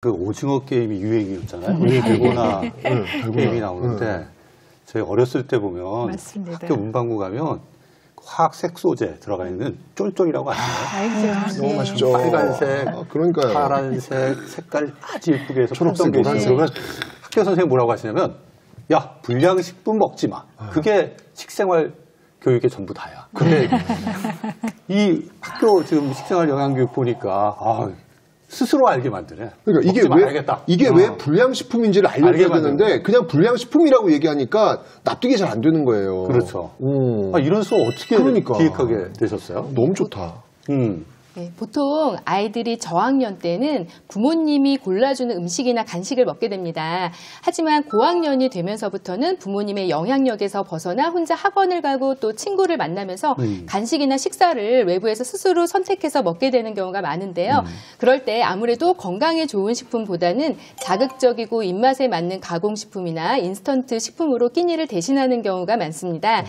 그 오징어 게임이 유행이었잖아요. 달고나 게임이 나오는데 저희 어렸을 때 보면 맞습니다. 학교 문방구 가면 화학 색소제 들어가 있는 쫄쫄이라고 아시나요? 알죠. 너무 맛있죠. 빨간색, 그러니까요. 파란색 색깔 아주 예쁘게 해서 초록색, 팔던 게 있어요. 노란색. 학교 선생님 뭐라고 하시냐면 야 불량식품 먹지 마. 그게 식생활 교육의 전부 다야. 근데 이 학교 지금 식생활 영양교육 보니까 스스로 알게 만드네. 그러니까 이게 왜 불량식품인지를 알려줘야 되는데 그냥 불량식품이라고 얘기하니까 납득이 잘 안 되는 거예요. 그렇죠. 이런 수업 어떻게 기획하게 되셨어요? 너무 좋다. 네, 보통 아이들이 저학년 때는 부모님이 골라주는 음식이나 간식을 먹게 됩니다. 하지만 고학년이 되면서부터는 부모님의 영향력에서 벗어나 혼자 학원을 가고 또 친구를 만나면서 간식이나 식사를 외부에서 스스로 선택해서 먹게 되는 경우가 많은데요. 그럴 때 아무래도 건강에 좋은 식품보다는 자극적이고 입맛에 맞는 가공식품이나 인스턴트 식품으로 끼니를 대신하는 경우가 많습니다.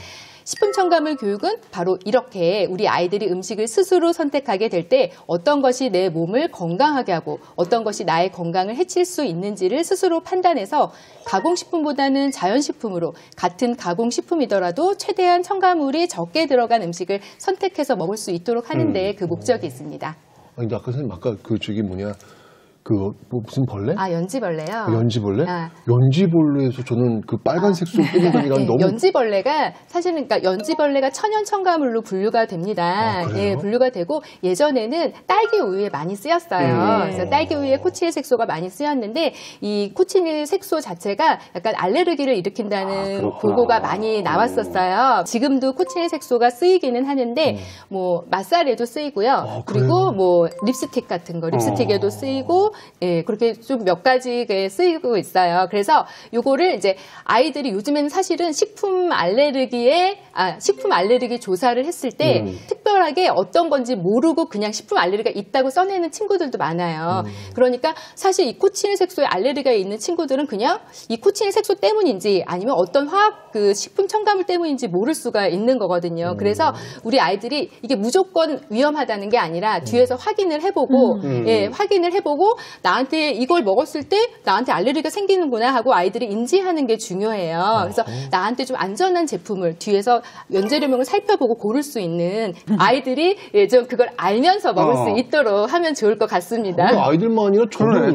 식품 첨가물 교육은 바로 이렇게 우리 아이들이 음식을 스스로 선택하게 될 때 어떤 것이 내 몸을 건강하게 하고 어떤 것이 나의 건강을 해칠 수 있는지를 스스로 판단해서 가공식품보다는 자연식품으로 같은 가공식품이더라도 최대한 첨가물이 적게 들어간 음식을 선택해서 먹을 수 있도록 하는 데 그 목적이 있습니다. 근데 아까 선생님 무슨 벌레? 연지벌레요. 연지벌레? 연지벌레에서 저는 그 빨간색 소 뿌린 거니까 너무. 연지벌레가 사실은 그러니까 연지벌레가 천연 첨가물로 분류가 됩니다. 예, 분류가 되고 예전에는 딸기 우유에 많이 쓰였어요. 그래서 딸기 우유에 코치일 색소가 많이 쓰였는데 이 코치일 색소 자체가 약간 알레르기를 일으킨다는 보고가 많이 나왔었어요. 지금도 코치일 색소가 쓰이기는 하는데 뭐 맛살에도 쓰이고요. 그리고 뭐 립스틱 같은 거 립스틱에도 쓰이고 예, 그렇게 좀 몇 가지에 쓰이고 있어요. 그래서 요거를 이제 아이들이 요즘에는 사실은 식품 알레르기 조사를 했을 때 특별하게 어떤 건지 모르고 그냥 식품 알레르기가 있다고 써내는 친구들도 많아요. 그러니까 사실 이 코치일 색소에 알레르기가 있는 친구들은 그냥 이 코치일 색소 때문인지 아니면 어떤 화학 그 식품 첨가물 때문인지 모를 수가 있는 거거든요. 그래서 우리 아이들이 이게 무조건 위험하다는 게 아니라 뒤에서 확인을 해보고 확인을 해보고 나한테 이걸 먹었을 때 나한테 알레르기가 생기는구나 하고 아이들이 인지하는 게 중요해요. 그래서 나한테 좀 안전한 제품을 뒤에서 원재료명을 살펴보고 고를 수 있는 아이들이 좀 그걸 알면서 먹을 수 있도록 하면 좋을 것 같습니다. 아이들만 아니라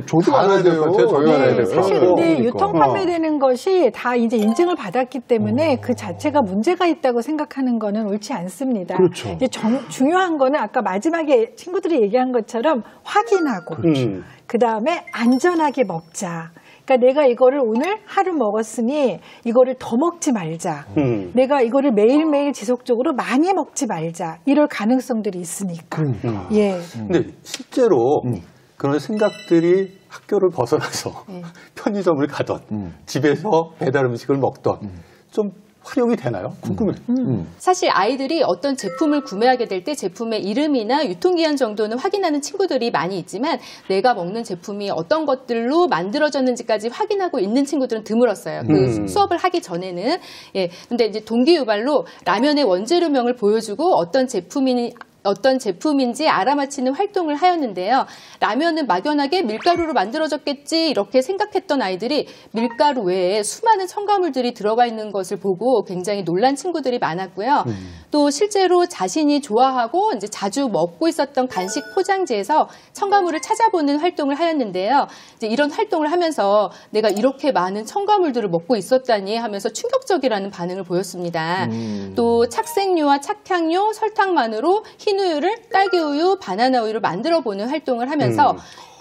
저도 알아야 돼요. 사실 근데 유통 판매되는 것이 다 이제 인증을 받았기 때문에 그 자체가 문제가 있다고 생각하는 거는 옳지 않습니다. 그렇죠. 이제 중요한 거는 아까 마지막에 친구들이 얘기한 것처럼 확인하고 그다음에 안전하게 먹자. 그러니까 내가 이거를 오늘 하루 먹었으니 이거를 더 먹지 말자. 내가 이거를 매일매일 지속적으로 많이 먹지 말자. 이럴 가능성들이 있으니까. 예. 근데 실제로 그런 생각들이 학교를 벗어나서 편의점을 가던 집에서 배달 음식을 먹던 좀 활용이 되나요? 궁금해요. 사실 아이들이 어떤 제품을 구매하게 될 때 제품의 이름이나 유통기한 정도는 확인하는 친구들이 많이 있지만 내가 먹는 제품이 어떤 것들로 만들어졌는지까지 확인하고 있는 친구들은 드물었어요. 그 수업을 하기 전에는. 예. 근데 이제 동기유발로 라면의 원재료명을 보여주고 어떤 제품인지 알아맞히는 활동을 하였는데요. 라면은 막연하게 밀가루로 만들어졌겠지 이렇게 생각했던 아이들이 밀가루 외에 수많은 첨가물들이 들어가 있는 것을 보고 굉장히 놀란 친구들이 많았고요. 또 실제로 자신이 좋아하고 이제 자주 먹고 있었던 간식 포장지에서 첨가물을 찾아보는 활동을 하였는데요. 이제 이런 활동을 하면서 내가 이렇게 많은 첨가물들을 먹고 있었다니 하면서 충격적이라는 반응을 보였습니다. 또 착색류와 착향료, 설탕만으로 흰우유를 딸기우유, 바나나우유로 만들어보는 활동을 하면서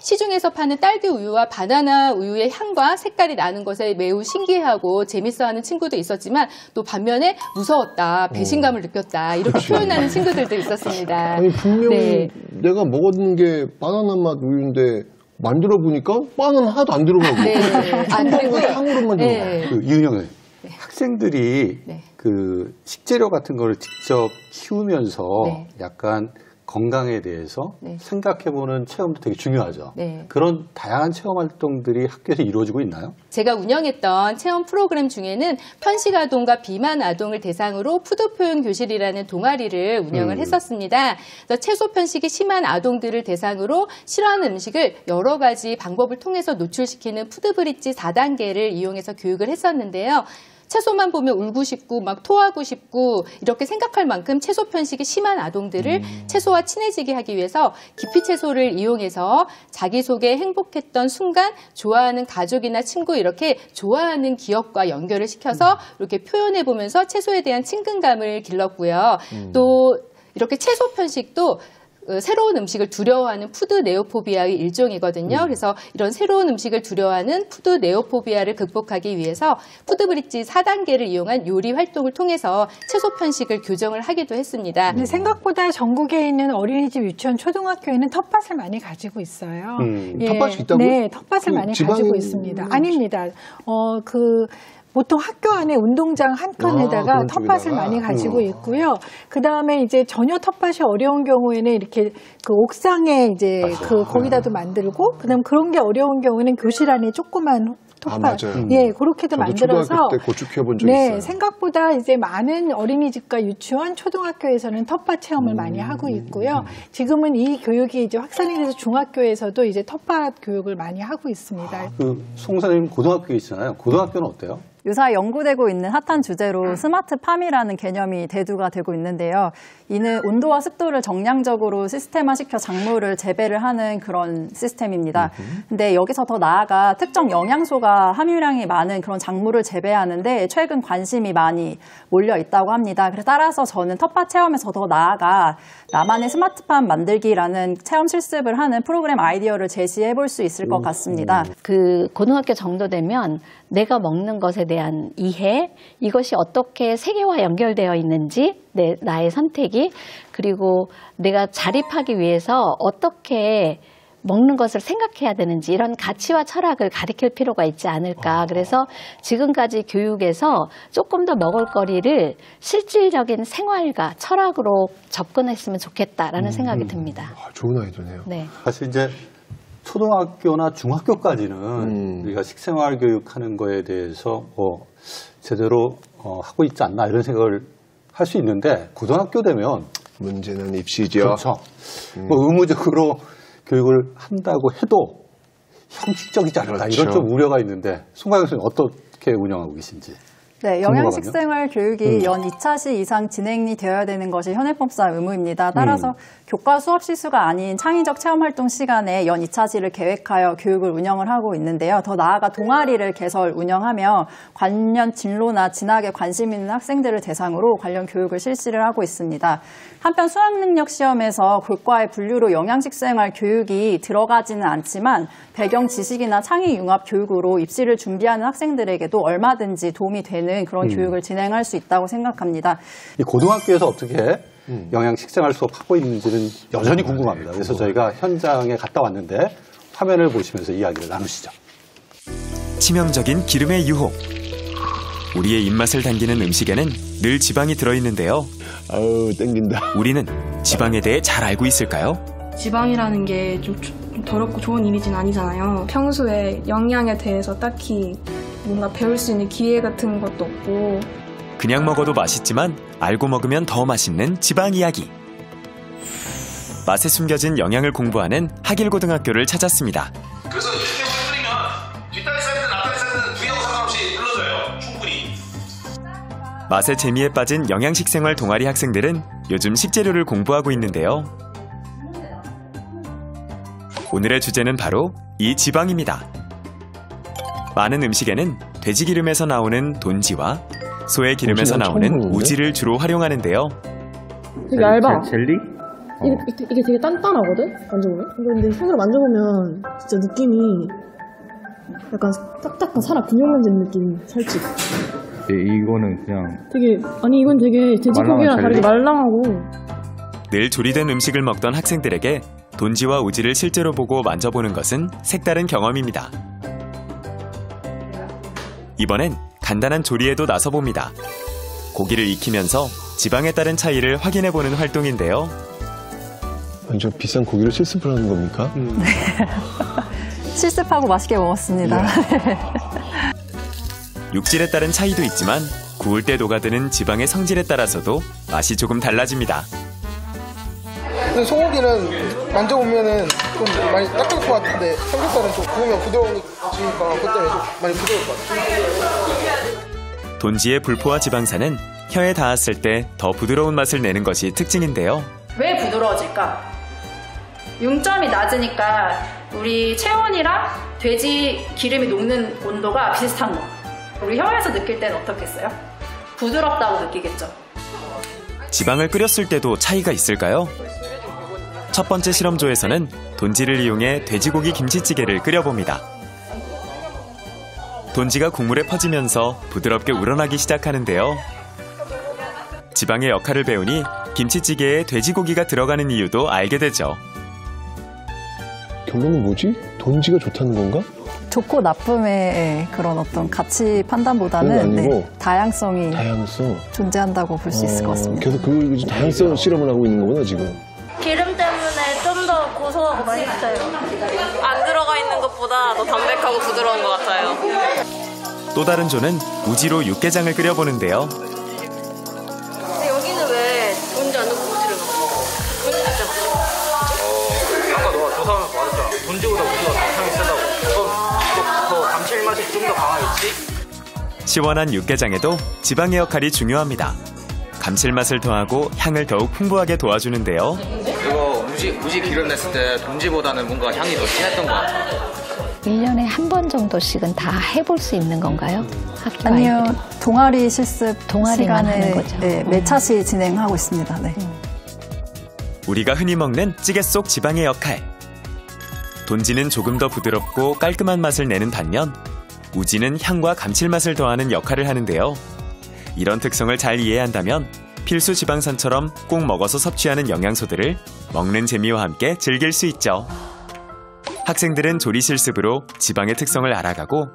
시중에서 파는 딸기 우유와 바나나 우유의 향과 색깔이 나는 것에 매우 신기해하고 재밌어하는 친구도 있었지만 또 반면에 무서웠다, 배신감을 느꼈다 이렇게 표현하는 친구들도 있었습니다. 아니 분명히 내가 먹었는 게 바나나 맛 우유인데 만들어 보니까 바나나 하나도 안 들어가고 그리고 향으로만 들어가고. 이은영 학생들이 그 식재료 같은 거를 직접 키우면서 약간 건강에 대해서 네. 생각해보는 체험도 되게 중요하죠. 네. 그런 다양한 체험 활동들이 학교에서 이루어지고 있나요? 제가 운영했던 체험 프로그램 중에는 편식 아동과 비만 아동을 대상으로 푸드 표현 교실이라는 동아리를 운영을 했었습니다. 그래서 채소 편식이 심한 아동들을 대상으로 싫어하는 음식을 여러 가지 방법을 통해서 노출시키는 푸드 브릿지 4단계를 이용해서 교육을 했었는데요. 채소만 보면 울고 싶고 막 토하고 싶고 이렇게 생각할 만큼 채소 편식이 심한 아동들을 채소와 친해지게 하기 위해서 기피 채소를 이용해서 자기 속에 행복했던 순간 좋아하는 가족이나 친구 이렇게 좋아하는 기억과 연결을 시켜서 이렇게 표현해 보면서 채소에 대한 친근감을 길렀고요. 또 이렇게 채소 편식도 새로운 음식을 두려워하는 푸드 네오포비아의 일종이거든요. 그래서 이런 새로운 음식을 두려워하는 푸드 네오포비아를 극복하기 위해서 푸드 브릿지 4단계를 이용한 요리 활동을 통해서 채소 편식을 교정을 하기도 했습니다. 근데 생각보다 전국에 있는 어린이집, 유치원, 초등학교에는 텃밭을 많이 가지고 있어요. 텃밭이 있다고요? 네, 텃밭을 많이 가지고 있습니다. 아닙니다. 보통 학교 안에 운동장 한 칸에다가 그런 텃밭을 쪽에다가? 많이 가지고 있고요. 그 다음에 이제 전혀 텃밭이 어려운 경우에는 이렇게 그 옥상에 이제 거기다도 만들고, 그다음 그런 게 어려운 경우에는 교실 안에 조그만 텃밭, 맞아요. 예, 그렇게도 저도 만들어서 초등학교 때 고추 키워본 적이 네, 있어요. 생각보다 이제 많은 어린이집과 유치원, 초등학교에서는 텃밭 체험을 많이 하고 있고요. 지금은 이 교육이 이제 확산이 돼서 중학교에서도 이제 텃밭 교육을 많이 하고 있습니다. 송 선생님 고등학교 있잖아요. 고등학교는 어때요? 요사 연구되고 있는 핫한 주제로 스마트팜이라는 개념이 대두가 되고 있는데요. 이는 온도와 습도를 정량적으로 시스템화시켜 작물을 재배를 하는 그런 시스템입니다. 근데 여기서 더 나아가 특정 영양소가 함유량이 많은 그런 작물을 재배하는데 최근 관심이 많이 몰려 있다고 합니다. 그래서 따라서 저는 텃밭 체험에서 더 나아가 나만의 스마트팜 만들기라는 체험 실습을 하는 프로그램 아이디어를 제시해 볼 수 있을 것 같습니다. 그 고등학교 정도 되면 내가 먹는 것에 대한 이해, 이것이 어떻게 세계와 연결되어 있는지, 나의 선택이, 그리고 내가 자립하기 위해서 어떻게 먹는 것을 생각해야 되는지 이런 가치와 철학을 가르칠 필요가 있지 않을까. 그래서 지금까지 교육에서 조금 더 먹을거리를 실질적인 생활과 철학으로 접근했으면 좋겠다라는 생각이 듭니다. 좋은 아이디어네요. 네. 사실 이제 초등학교나 중학교까지는 우리가 식생활 교육하는 거에 대해서 제대로 하고 있지 않나 이런 생각을 할 수 있는데 고등학교 되면 문제는 입시죠. 그렇죠. 뭐 의무적으로 교육을 한다고 해도 형식적이지 않을까 그렇죠. 이런 좀 우려가 있는데 송가영 선생님 어떻게 운영하고 계신지. 네, 영양식생활 교육이 연 2차시 이상 진행이 되어야 되는 것이 현행법상 의무입니다. 따라서 교과 수업 시수가 아닌 창의적 체험활동 시간에 연 2차시를 계획하여 교육을 운영을 하고 있는데요. 더 나아가 동아리를 개설 운영하며 관련 진로나 진학에 관심 있는 학생들을 대상으로 관련 교육을 실시를 하고 있습니다. 한편 수학능력 시험에서 교과의 분류로 영양식생활 교육이 들어가지는 않지만 배경 지식이나 창의 융합 교육으로 입시를 준비하는 학생들에게도 얼마든지 도움이 되는 그런 교육을 진행할 수 있다고 생각합니다. 이 고등학교에서 어떻게 영양 식생활 수업하고 있는지는 여전히 궁금합니다. 그래서 저희가 현장에 갔다 왔는데 화면을 보시면서 이야기를 나누시죠. 치명적인 기름의 유혹. 우리의 입맛을 당기는 음식에는 늘 지방이 들어있는데요. 아우 땡긴다. 우리는 지방에 대해 잘 알고 있을까요? 지방이라는 게 좀 더럽고 좋은 이미지는 아니잖아요. 평소에 영양에 대해서 딱히 뭔가 배울 수 있는 기회 같은 것도 없고 그냥 먹어도 맛있지만 알고 먹으면 더 맛있는 지방 이야기. 맛에 숨겨진 영양을 공부하는 하길고등학교를 찾았습니다. 그래서 육개월 끓이면 뒷다리 사이즈든 앞다리 사이즈든 부위하고 상관없이 불러줘요. 충분히. 맛의 재미에 빠진 영양식생활 동아리 학생들은 요즘 식재료를 공부하고 있는데요. 오늘의 주제는 바로 이 지방입니다. 많은 음식에는 돼지 기름에서 나오는 돈지와 소의 기름에서 나오는 우지를 주로 활용하는데요. 되게 얇아. 젤리? 이게 되게 단단하거든? 만져보면? 근데 손으로 만져보면 진짜 느낌이 약간 딱딱한 사람 근육 만지는 느낌 살짝. 이거는 그냥 이건 되게 돼지고기랑 다르게 말랑하고. 늘 조리된 음식을 먹던 학생들에게 돈지와 우지를 실제로 보고 만져보는 것은 색다른 경험입니다. 이번엔 간단한 조리에도 나서봅니다. 고기를 익히면서 지방에 따른 차이를 확인해보는 활동인데요. 아니, 저 비싼 고기를 실습을 하는 겁니까? 실습하고 맛있게 먹었습니다. 육질에 따른 차이도 있지만 구울 때 녹아드는 지방의 성질에 따라서도 맛이 조금 달라집니다. 근데 소고기는 만져보면은 좀 많이 딱딱할 것 같은데 삼겹살은 좀 구우면 부드러우니까 그 때문에 좀 많이 부드러울 것 같아요. 돈지의 불포화 지방산은 혀에 닿았을 때 더 부드러운 맛을 내는 것이 특징인데요. 왜 부드러워질까? 융점이 낮으니까 우리 체온이랑 돼지 기름이 녹는 온도가 비슷한 거. 우리 혀에서 느낄 때는 어떻겠어요? 부드럽다고 느끼겠죠? 지방을 끓였을 때도 차이가 있을까요? 첫 번째 실험조에서는 돈지를 이용해 돼지고기 김치찌개를 끓여봅니다. 돈지가 국물에 퍼지면서 부드럽게 우러나기 시작하는데요. 지방의 역할을 배우니 김치찌개에 돼지고기가 들어가는 이유도 알게 되죠. 결론은 뭐지? 돈지가 좋다는 건가? 좋고 나쁨의 그런 어떤 가치 판단보다는 다양성이 존재한다고 볼 수 있을 것 같습니다. 계속 그 다양성 실험을 하고 있는 거구나 지금. 기름 때문에 좀 더 고소하고 맛있어요. 안 들어가 있는 것보다 더 담백하고 부드러운 것 같아요. 또 다른 조는 우지로 육개장을 끓여보는데요. 근데 여기는 왜 돈지 안 넣고 우지를 넣어? 돈지 진짜 아까 너가 조사하면서 말했잖아. 돈지보다 우지가 더 향이 세다고. 그럼 더 감칠맛이 좀 더 강하겠지? 시원한 육개장에도 지방의 역할이 중요합니다. 감칠맛을 더하고 향을 더욱 풍부하게 도와주는데요. 이거 우지 기름 냈을 때 돈지보다는 뭔가 향이 더 진했던 것 같아요. 1년에 한 번 정도씩은 다 해볼 수 있는 건가요? 학교 아니요. 동아리 실습 동아리만 시간에 하는 거죠. 매 차씩 진행하고 있습니다. 네. 우리가 흔히 먹는 찌개 속 지방의 역할. 돈지는 조금 더 부드럽고 깔끔한 맛을 내는 반면 우지는 향과 감칠맛을 더하는 역할을 하는데요. 이런 특성을 잘 이해한다면 필수 지방산처럼 꼭 먹어서 섭취하는 영양소들을 먹는 재미와 함께 즐길 수 있죠. 학생들은 조리 실습으로 지방의 특성을 알아가고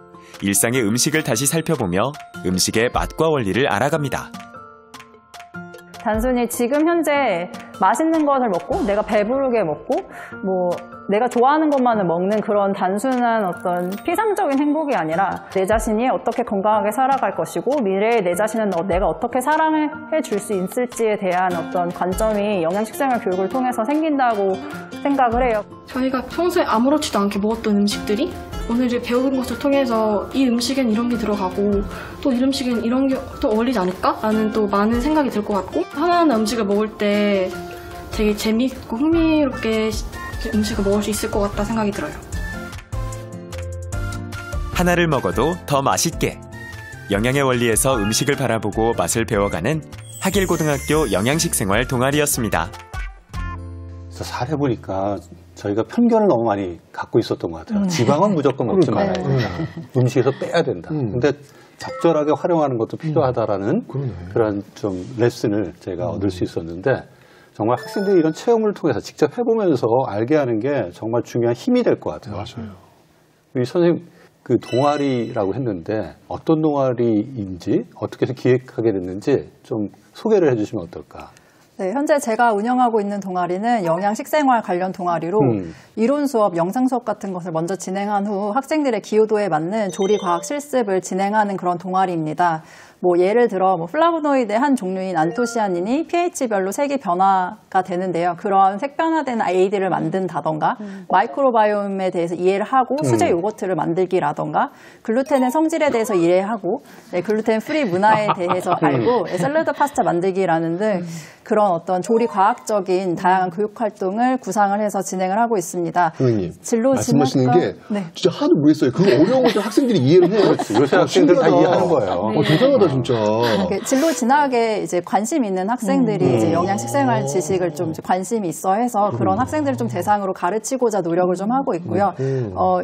일상의 음식을 다시 살펴보며 음식의 맛과 원리를 알아갑니다. 단순히 지금 현재 맛있는 것을 먹고 내가 배부르게 먹고 내가 좋아하는 것만을 먹는 그런 단순한 어떤 피상적인 행복이 아니라 내 자신이 어떻게 건강하게 살아갈 것이고 미래의 내 자신은 내가 어떻게 사랑해 줄 수 있을지에 대한 어떤 관점이 영양식생활 교육을 통해서 생긴다고 생각을 해요. 저희가 평소에 아무렇지도 않게 먹었던 음식들이 오늘 배운 것을 통해서 이 음식엔 이런 게 들어가고 또 이 음식엔 이런 게 또 어울리지 않을까? 라는 또 많은 생각이 들 것 같고 하나하나 음식을 먹을 때 되게 재미있고 흥미롭게 음식을 먹을 수 있을 것 같다 생각이 들어요. 하나를 먹어도 더 맛있게 영양의 원리에서 음식을 바라보고 맛을 배워가는 하길고등학교 영양식생활 동아리였습니다. 그래서 사례 보니까 저희가 편견을 너무 많이 갖고 있었던 것 같아요. 지방은 무조건 먹지 말아야 된다. 음식에서 빼야 된다. 근데 적절하게 활용하는 것도 필요하다라는 그런 좀 레슨을 제가 얻을 수 있었는데 정말 학생들이 이런 체험을 통해서 직접 해보면서 알게 하는 게 정말 중요한 힘이 될 것 같아요. 맞아요. 이 선생님 그 동아리라고 했는데 어떤 동아리인지 어떻게 해서 기획하게 됐는지 좀 소개를 해주시면 어떨까? 네, 현재 제가 운영하고 있는 동아리는 영양식생활 관련 동아리로 이론 수업, 영상 수업 같은 것을 먼저 진행한 후 학생들의 기여도에 맞는 조리 과학 실습을 진행하는 그런 동아리입니다. 예를 들어 플라보노이드의 한 종류인 안토시아닌이 pH별로 색이 변화가 되는데요. 그런 색 변화된 에이드를 만든다던가 마이크로바이옴에 대해서 이해를 하고 수제 요거트를 만들기라던가 글루텐의 성질에 대해서 이해하고 글루텐 프리 문화에 대해서 알고 샐러드 파스타 만들기라는 등 그런 어떤 조리 과학적인 다양한 교육 활동을 구상을 해서 진행을 하고 있습니다. 선생님, 진로 말씀하시는 게 진짜 하나도 모르겠어요. 그거 어려운 것들 학생들이 이해를 해요. 요새 학생들 다 이해하는 거예요. 대단하다 진짜. 진로 진학에 이제 관심 있는 학생들이 이제 영양식생활 지식을 좀 관심이 있어 해서 그런 학생들을 좀 대상으로 가르치고자 노력을 좀 하고 있고요.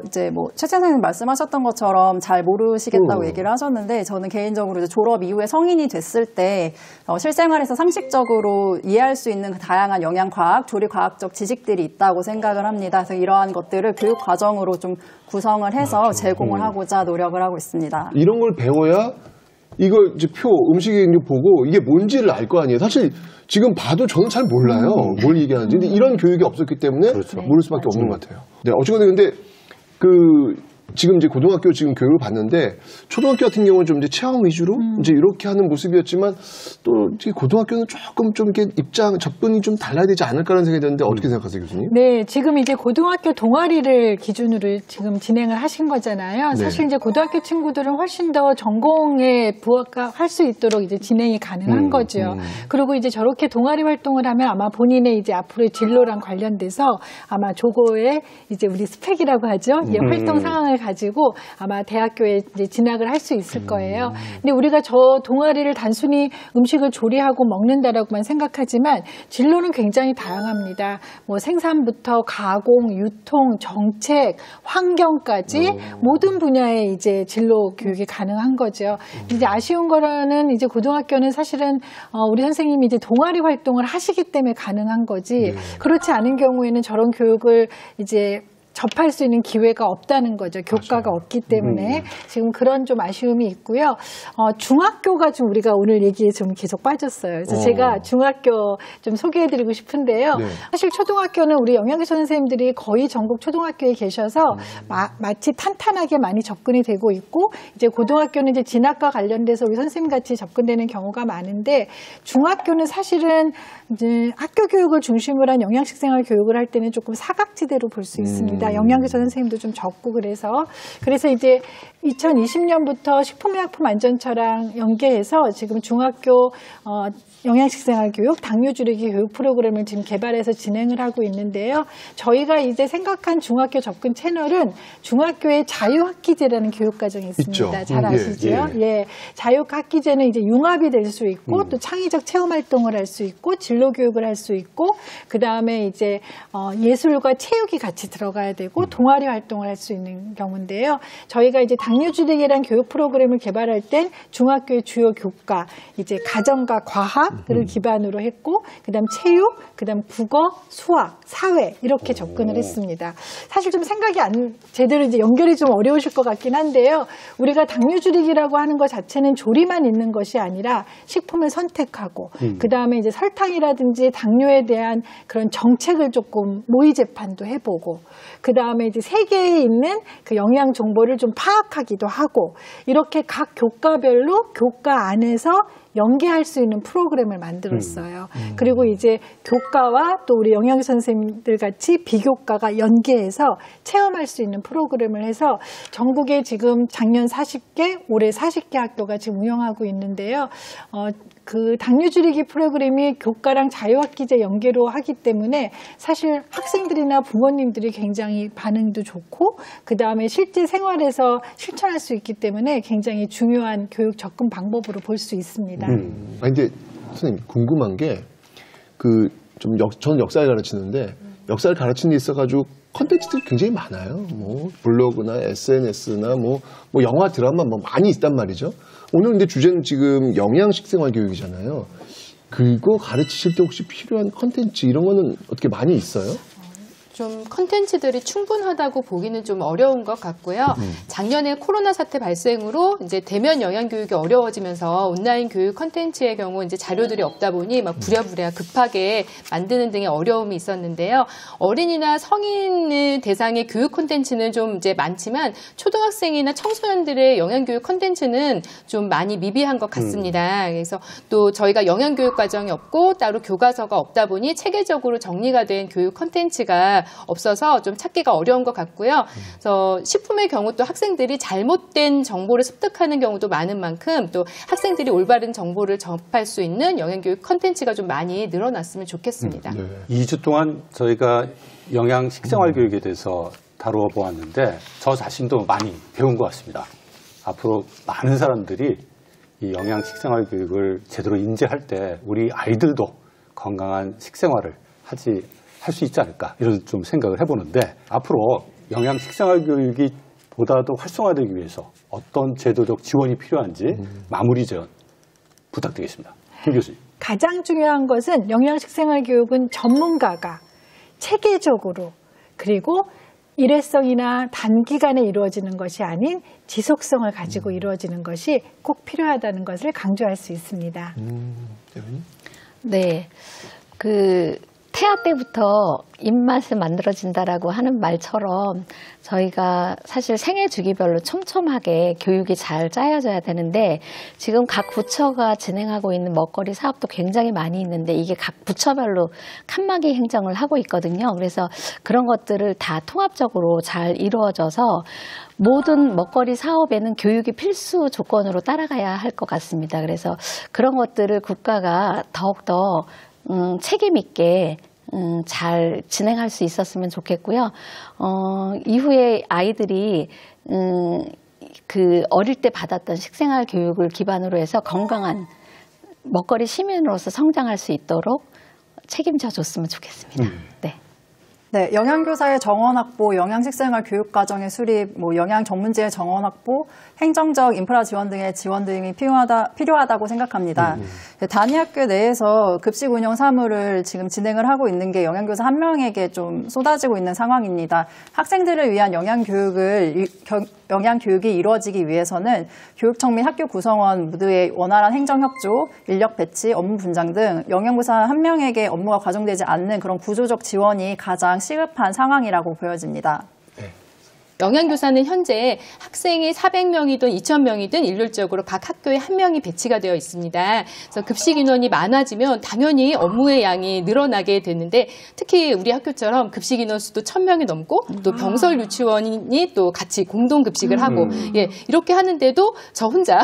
이제 최 선생님 말씀하셨던 것처럼 잘 모르시겠다고 얘기를 하셨는데 저는 개인적으로 이제 졸업 이후에 성인이 됐을 때 실생활에서 상식적으로 이해할 수 있는 그 다양한 영양과학, 조리과학적 지식들이 있다고 생각을 합니다. 그래서 이러한 것들을 교육 과정으로 좀 구성을 해서 제공을 하고자 노력을 하고 있습니다. 이런 걸 배워야 이걸 이제 음식이 보고 이게 뭔지를 알 거 아니에요. 사실 지금 봐도 저는 잘 몰라요. 뭘 얘기하는지. 근데 이런 교육이 없었기 때문에 모를 수밖에 없는 것 같아요. 네, 어쨌거나 근데 지금 이제 고등학교 지금 교육을 받는데 초등학교 같은 경우는 좀 이제 체험 위주로 이제 이렇게 하는 모습이었지만 또 이제 고등학교는 조금 좀 이렇게 접근이 좀 달라야 되지 않을까라는 생각이 드는데 어떻게 생각하세요, 교수님? 네, 지금 이제 고등학교 동아리를 기준으로 지금 진행을 하신 거잖아요. 사실 이제 고등학교 친구들은 훨씬 더 전공에 부합할 수 있도록 이제 진행이 가능한 거죠. 그리고 이제 저렇게 동아리 활동을 하면 아마 본인의 이제 앞으로의 진로랑 관련돼서 아마 조고의 이제 우리 스펙이라고 하죠. 예, 활동 상황을 가지고 아마 대학교에 이제 진학을 할 수 있을 거예요. 근데 우리가 저 동아리를 단순히 음식을 조리하고 먹는다라고만 생각하지만 진로는 굉장히 다양합니다. 뭐 생산부터 가공, 유통, 정책, 환경까지 모든 분야의 이제 진로 교육이 가능한 거죠. 이제 아쉬운 거는 이제 고등학교는 사실은 우리 선생님이 이제 동아리 활동을 하시기 때문에 가능한 거지. 그렇지 않은 경우에는 저런 교육을 이제 접할 수 있는 기회가 없다는 거죠. 교과가 없기 때문에 지금 그런 좀 아쉬움이 있고요. 중학교가 좀 우리가 오늘 얘기에 좀 계속 빠졌어요. 그래서 제가 중학교 좀 소개해드리고 싶은데요. 네. 사실 초등학교는 우리 영양교사 선생님들이 거의 전국 초등학교에 계셔서 마치 탄탄하게 많이 접근이 되고 있고 이제 고등학교는 이제 진학과 관련돼서 우리 선생님 같이 접근되는 경우가 많은데 중학교는 사실은 이제 학교 교육을 중심으로 한 영양식생활 교육을 할 때는 조금 사각지대로 볼 수 있습니다. 영양교사 선생님도 좀 적고 그래서 이제 2020년부터 식품의약품안전처랑 연계해서 지금 중학교 영양식생활교육, 당뇨줄이기 교육 프로그램을 지금 개발해서 진행을 하고 있는데요. 저희가 이제 생각한 중학교 접근 채널은 중학교의 자유학기제라는 교육과정이 있습니다. 잘 아시죠? 예. 자유학기제는 이제 융합이 될 수 있고 또 창의적 체험활동을 할 수 있고 진로교육을 할 수 있고 그 다음에 이제 예술과 체육이 같이 들어가야 되고 동아리 활동을 할 수 있는 경우인데요. 저희가 이제 당뇨줄이기라는 교육 프로그램을 개발할 땐 중학교의 주요 교과, 이제 가정과 과학을 기반으로 했고, 그다음 체육, 그다음 국어, 수학, 사회 이렇게 접근을 했습니다. 사실 좀 생각이 제대로 이제 연결이 좀 어려우실 것 같긴 한데요. 우리가 당뇨줄이기라고 하는 것 자체는 조리만 있는 것이 아니라 식품을 선택하고, 그다음에 이제 설탕이라든지 당뇨에 대한 그런 정책을 조금 모의 재판도 해보고, 그다음에 이제 세계에 있는 그 영양 정보를 좀 파악하기도 하고 이렇게 각 교과별로 교과 안에서 연계할 수 있는 프로그램을 만들었어요. 그리고 이제 교과와 또 우리 영양교사 선생님들 같이 비교과가 연계해서 체험할 수 있는 프로그램을 해서 전국에 지금 작년 40개, 올해 40개 학교가 지금 운영하고 있는데요. 그 당뇨줄이기 프로그램이 교과랑 자유학기제 연계로 하기 때문에 사실 학생들이나 부모님들이 굉장히 반응도 좋고 그 다음에 실제 생활에서 실천할 수 있기 때문에 굉장히 중요한 교육 접근 방법으로 볼 수 있습니다. 아니 근데 선생님 궁금한 게 저는 역사를 가르치는데 역사를 가르치는 데 있어가지고 컨텐츠들이 굉장히 많아요. 뭐 블로그나 SNS나 뭐 영화, 드라마 뭐 많이 있단 말이죠. 오늘 근데 주제는 지금 영양식생활 교육이잖아요. 그거 가르치실 때 혹시 필요한 컨텐츠 이런 거는 어떻게 많이 있어요? 좀 컨텐츠들이 충분하다고 보기는 좀 어려운 것 같고요. 작년에 코로나 사태 발생으로 이제 대면 영양 교육이 어려워지면서 온라인 교육 컨텐츠의 경우 이제 자료들이 없다 보니 막 부랴부랴 급하게 만드는 등의 어려움이 있었는데요. 어린이나 성인 대상의 교육 컨텐츠는 좀 이제 많지만 초등학생이나 청소년들의 영양 교육 컨텐츠는 좀 많이 미비한 것 같습니다. 그래서 또 저희가 영양 교육 과정이 없고 따로 교과서가 없다 보니 체계적으로 정리가 된 교육 컨텐츠가 없어서 좀 찾기가 어려운 것 같고요. 그래서 식품의 경우 또 학생들이 잘못된 정보를 습득하는 경우도 많은 만큼 또 학생들이 올바른 정보를 접할 수 있는 영양교육 컨텐츠가 좀 많이 늘어났으면 좋겠습니다. 2주 동안 저희가 영양 식생활 교육에 대해서 다루어 보았는데 저 자신도 많이 배운 것 같습니다. 앞으로 많은 사람들이 이 영양 식생활 교육을 제대로 인지할 때 우리 아이들도 건강한 식생활을 할 수 있지 않을까 이런 좀 생각을 해보는데 앞으로 영양 식생활 교육이 보다 더 활성화되기 위해서 어떤 제도적 지원이 필요한지 마무리 제언 부탁드리겠습니다. 김 교수님. 가장 중요한 것은 영양 식생활 교육은 전문가가 체계적으로 그리고 일회성이나 단기간에 이루어지는 것이 아닌 지속성을 가지고 이루어지는 것이 꼭 필요하다는 것을 강조할 수 있습니다. 네. 태아 때부터 입맛을 만들어진다라고 하는 말처럼 저희가 사실 생애 주기별로 촘촘하게 교육이 잘 짜여져야 되는데 지금 각 부처가 진행하고 있는 먹거리 사업도 굉장히 많이 있는데 이게 각 부처별로 칸막이 행정을 하고 있거든요. 그래서 그런 것들을 다 통합적으로 잘 이루어져서 모든 먹거리 사업에는 교육이 필수 조건으로 따라가야 할 것 같습니다. 그래서 그런 것들을 국가가 더욱더 책임 있게 잘 진행할 수 있었으면 좋겠고요. 이후에 아이들이 어릴 때 받았던 식생활 교육을 기반으로 해서 건강한 먹거리 시민으로서 성장할 수 있도록 책임져 줬으면 좋겠습니다. 네. 네, 영양교사의 정원 확보, 영양식생활 교육과정의 수립, 영양 전문지의 정원 확보, 행정적 인프라 지원 등의 지원 등이 필요하다고 생각합니다. 단위 학교 내에서 급식 운영 사무를 지금 진행을 하고 있는 게 영양교사 한 명에게 좀 쏟아지고 있는 상황입니다. 학생들을 위한 영양교육이 이루어지기 위해서는 교육청 및 학교 구성원 모두의 원활한 행정협조, 인력 배치, 업무 분장 등 영양교사 한 명에게 업무가 과중되지 않는 그런 구조적 지원이 가장 시급한 상황이라고 보여집니다. 영양교사는 현재 학생이 400명이든 2,000명이든 일률적으로 각 학교에 한 명이 배치가 되어 있습니다. 그래서 급식 인원이 많아지면 당연히 업무의 양이 늘어나게 되는데 특히 우리 학교처럼 급식 인원 수도 1,000명이 넘고 또 병설 유치원이 또 같이 공동 급식을 하고 이렇게 하는데도 저 혼자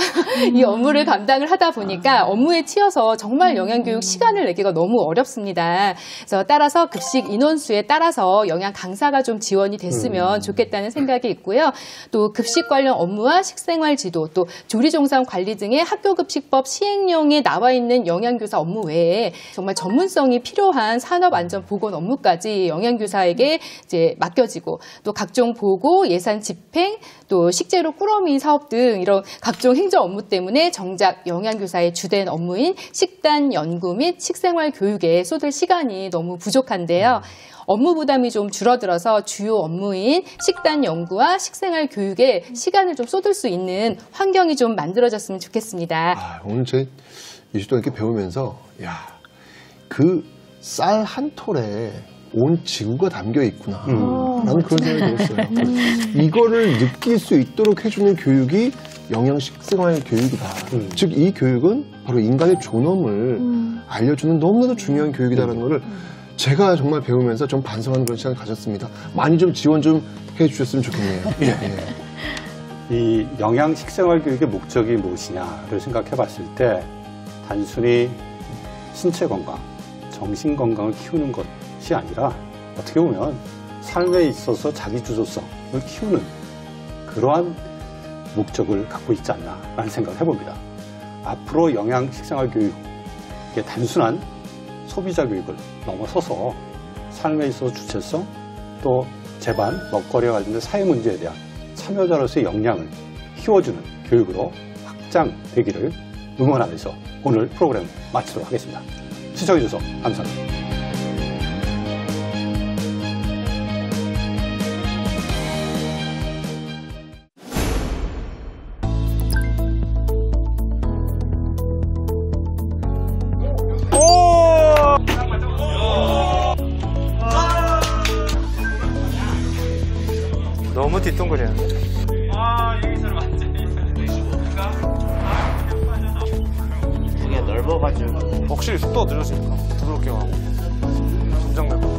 이 업무를 감당을 하다 보니까 업무에 치여서 정말 영양교육 시간을 내기가 너무 어렵습니다. 그래서 따라서 급식 인원수에 따라서 영양 강사가 좀 지원이 됐으면 좋겠다는 생각이 있고요. 또 급식 관련 업무와 식생활 지도, 또 조리종상 관리 등의 학교급식법 시행령에 나와 있는 영양교사 업무 외에 정말 전문성이 필요한 산업안전보건 업무까지 영양교사에게 이제 맡겨지고 또 각종 보고, 예산 집행, 또 식재료 꾸러미 사업 등 이런 각종 행정 업무 때문에 정작 영양교사의 주된 업무인 식단 연구 및 식생활 교육에 쏟을 시간이 너무 부족한데요. 업무 부담이 좀 줄어들어서 주요 업무인 식단 연구와 식생활 교육에 시간을 좀 쏟을 수 있는 환경이 좀 만들어졌으면 좋겠습니다. 오늘 제 20도 이렇게 배우면서 그 쌀 한 톨에 온 지구가 담겨 있구나 라는 그런 생각이 들었어요. 이거를 느낄 수 있도록 해주는 교육이 영양식생활 교육이다. 즉 이 교육은 바로 인간의 존엄을 알려주는 너무나도 중요한 교육이다라는 거를 제가 정말 배우면서 좀 반성하는 그런 시간을 가졌습니다. 많이 좀 지원 좀 해주셨으면 좋겠네요. 이 영양 식생활 교육의 목적이 무엇이냐를 생각해 봤을 때 단순히 신체 건강, 정신 건강을 키우는 것이 아니라 어떻게 보면 삶에 있어서 자기 주도성을 키우는 그러한 목적을 갖고 있지 않나라는 생각을 해봅니다. 앞으로 영양 식생활 교육의 단순한 소비자 교육을 넘어서서 삶에 있어서 주체성, 또 재반, 먹거리와 관련된 사회 문제에 대한 참여자로서의 역량을 키워주는 교육으로 확장되기를 응원하면서 오늘 프로그램 마치도록 하겠습니다. 시청해주셔서 감사합니다. 너무 뒤뚱거리는데. 여기서 완전히 이게 넓어가지고 확실히 속도가 느려지니까 부드럽게 가고 긴장되고